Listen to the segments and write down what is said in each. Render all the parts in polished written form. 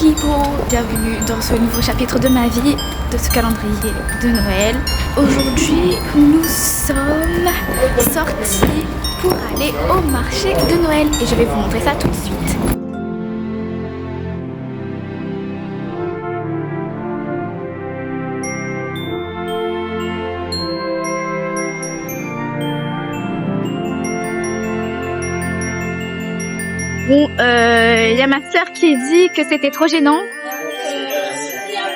people, bienvenue dans ce nouveau chapitre de ma vie, de ce calendrier de Noël. Aujourd'hui, nous sommes sortis pour aller au marché de Noël et je vais vous montrer ça tout de suite. Bon, y a ma soeur qui dit que c'était trop gênant.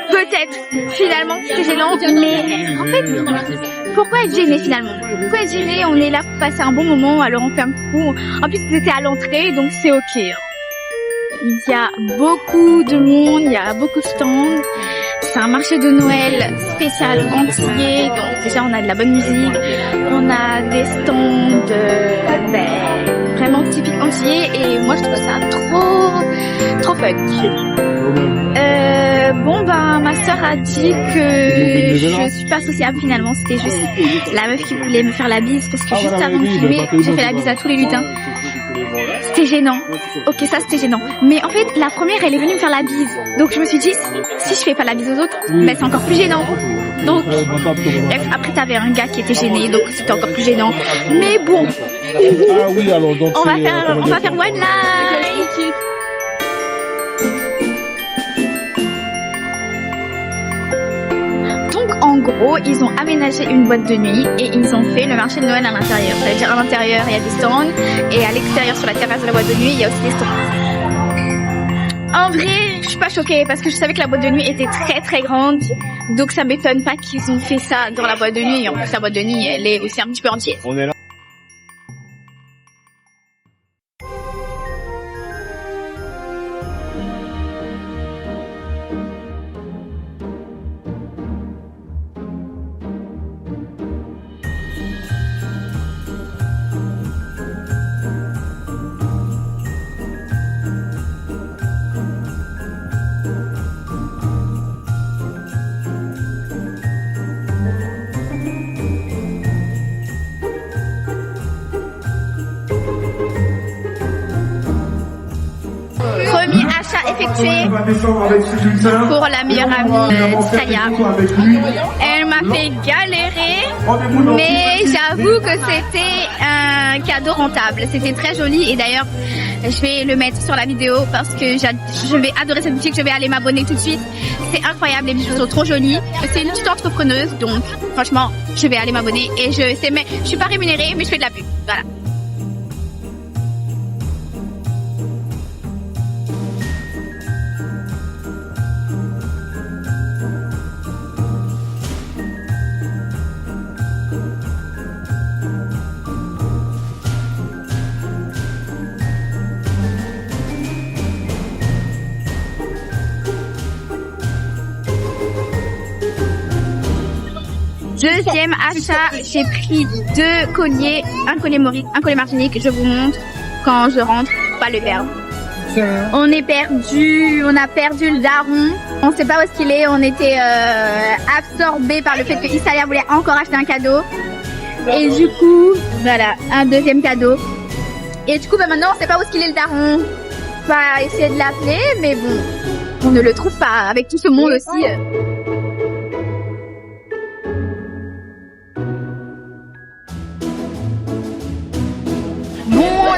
Peut-être, finalement, c'était gênant, mais en fait, pourquoi être gêné finalement? Pourquoi être gêné? On est là pour passer un bon moment, alors on fait un coup. En plus, c'était à l'entrée, donc c'est ok. Il y a beaucoup de monde, il y a beaucoup de stands. C'est un marché de Noël spécial antillais, donc déjà on a de la bonne musique, on a des stands vraiment typiques antillais et moi je trouve ça trop fun. Bon ben ma soeur a dit que je suis pas sociable finalement, c'était juste la meuf qui voulait me faire la bise parce que juste avant de filmer j'ai fait la bise à tous les lutins. C'était gênant, ok ça c'était gênant, mais en fait la première elle est venue me faire la bise, donc je me suis dit si je fais pas la bise aux autres, ben c'est encore plus gênant. Donc bref, après t'avais un gars qui était gêné, donc c'était encore plus gênant, mais bon, on va faire one life. En gros, ils ont aménagé une boîte de nuit et ils ont fait le marché de Noël à l'intérieur. C'est-à-dire à l'intérieur, il y a des stands et à l'extérieur, sur la terrasse de la boîte de nuit, il y a aussi des stands. En vrai, je suis pas choquée parce que je savais que la boîte de nuit était très grande. Donc ça m'étonne pas qu'ils ont fait ça dans la boîte de nuit. Et en plus, la boîte de nuit, elle est aussi un petit peu entière. On est là. Premier achat effectué pour la meilleure amie d'Italia. Elle m'a fait galérer, mais j'avoue que c'était un cadeau rentable. C'était très joli et d'ailleurs je vais le mettre sur la vidéo parce que je vais adorer cette boutique. Je vais aller m'abonner tout de suite. C'est incroyable, les bijoux sont trop jolis. C'est une petite entrepreneuse, donc franchement je vais aller m'abonner et je suis pas rémunérée mais je fais de la pub. Voilà. Deuxième achat, j'ai pris 2 colliers, un collier Maurice, un collier Martinique. Je vous montre quand je rentre, pas le perdre. On est perdu, on a perdu le daron. On sait pas où est-ce qu'il est. On était absorbé par le fait que Isalia voulait encore acheter un cadeau. Et du coup, voilà, un deuxième cadeau. Et du coup, maintenant, on sait pas où est-ce qu'il est le daron. On va essayer de l'appeler, mais bon, on ne le trouve pas. Avec tout ce monde aussi.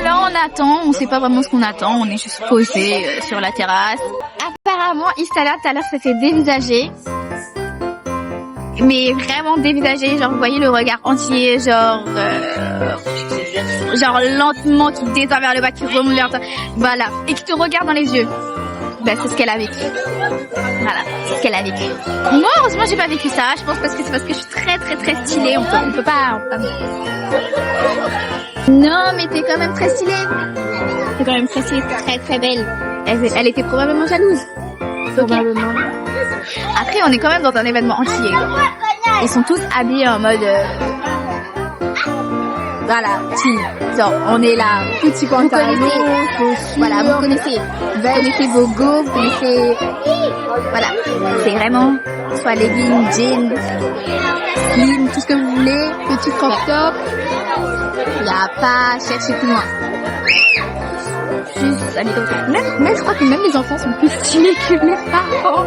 Là on attend, on sait pas vraiment ce qu'on attend, on est juste posé sur la terrasse. Apparemment Isalia tout à l'heure s'est fait dévisager. Mais vraiment dévisagé, genre vous voyez le regard entier, genre lentement qui descend vers le bas, qui remonte vers toi, voilà, et qui te regarde dans les yeux. Ben c'est ce qu'elle a vécu. Voilà, c'est ce qu'elle a vécu. Moi heureusement j'ai pas vécu ça, je pense parce que c'est parce que je suis très stylée, on peut pas. Non, mais t'es quand même très stylée. T'es quand même très stylée, très belle. Elle était probablement jalouse. Probablement. Après, on est quand même dans un événement entier. Ils sont tous habillés en mode... Voilà, genre, on est là, petit pantalon, voilà, vous connaissez vos go, vous connaissez... Voilà, c'est vraiment soit leggings, jeans, slim, tout ce que vous voulez, petit crop top. Il n'y a pas à chercher plus loin. Juste à l'idée. Même, je crois que même les enfants sont plus stylés que les parents.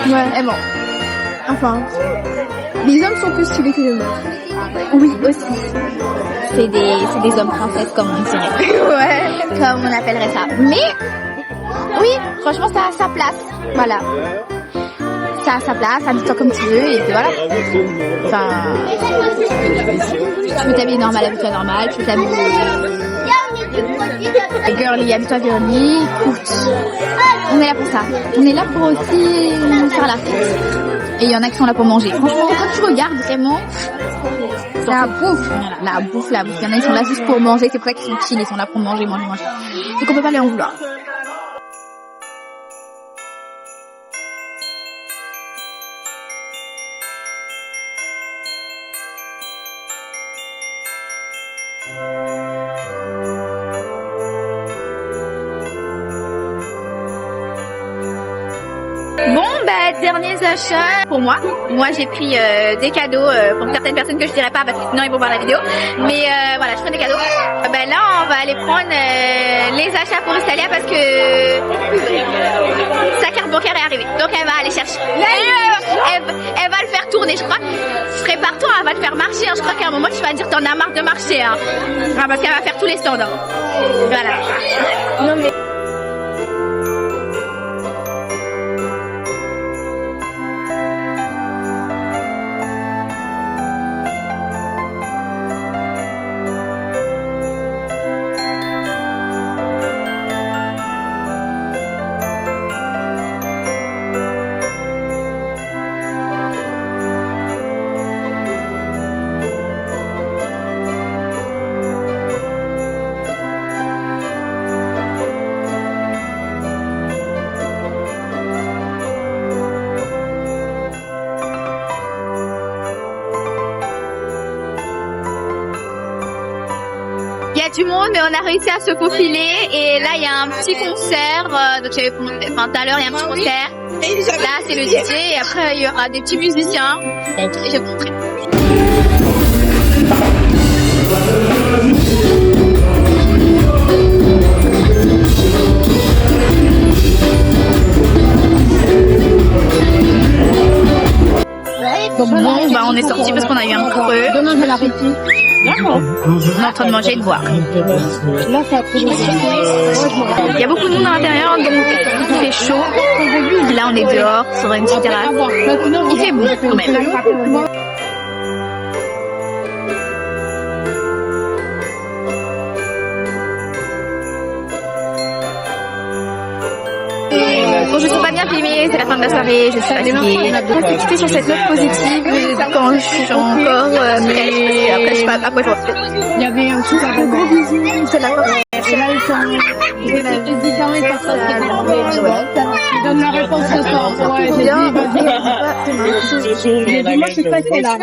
Ouais. Et bon. Enfin, les hommes sont plus stylés que les meufs. Oui, aussi. C'est des hommes princesses, comme on dirait. Ouais. Comme on appellerait ça. Mais, oui, franchement, ça a sa place. Voilà. Ça a sa place, habille-toi comme tu veux, et puis voilà. Enfin, tu veux t'habiller normal, habille-toi normal, tu veux t'habiller girly, habille-toi girly. Écoute, on est là pour ça. On est là pour aussi faire la fête. Et il y en a qui sont là pour manger. Franchement, quand tu regardes vraiment, la bouffe. Il y en a qui sont là juste pour manger, c'est pour ça qu'ils sont chill, ils sont là pour manger. Donc on peut pas les en vouloir. Bon, derniers achats pour moi. Moi, j'ai pris des cadeaux pour certaines personnes que je dirais pas parce que sinon ils vont voir la vidéo. Mais voilà, je prends des cadeaux. Là, on va aller prendre les achats pour Estalia parce que sa carte bancaire est arrivée. Donc elle va aller chercher. Elle va le faire tourner, je crois. Prépare-toi, elle va te faire marcher. Hein. Je crois qu'à un moment, tu vas dire t'en as marre de marcher. Hein. Parce qu'elle va faire tous les stands. Hein. Voilà. Non mais... Il y a du monde, mais on a réussi à se faufiler. Et là, il y a un petit concert. Donc, j'avais tout à l'heure, il y a un petit concert. Là, c'est le DJ. Et après, il y aura des petits musiciens. Et je vais vous montrer. Bon, on est sorti parce qu'on a eu un creux. Demain, j'ai l'appétit. On est en train de manger et de boire. Il y a beaucoup de monde à l'intérieur, donc il fait chaud. Là, on est dehors sur une petite terrasse. Il fait beau quand même. Bon, je suis pas bien filmée, c'est la fin de la soirée, je suis fatiguée. C'était sur cette note positive quand je suis encore, mais après je sais pas, après je vois. Il y avait un petit gros bisou, c'est la première. Et là, ils sont les présidents et personne qui donne la réponse ce soir. Ouais, j'ai dit, vas-y. J'ai dit, moi, je suis pressée là.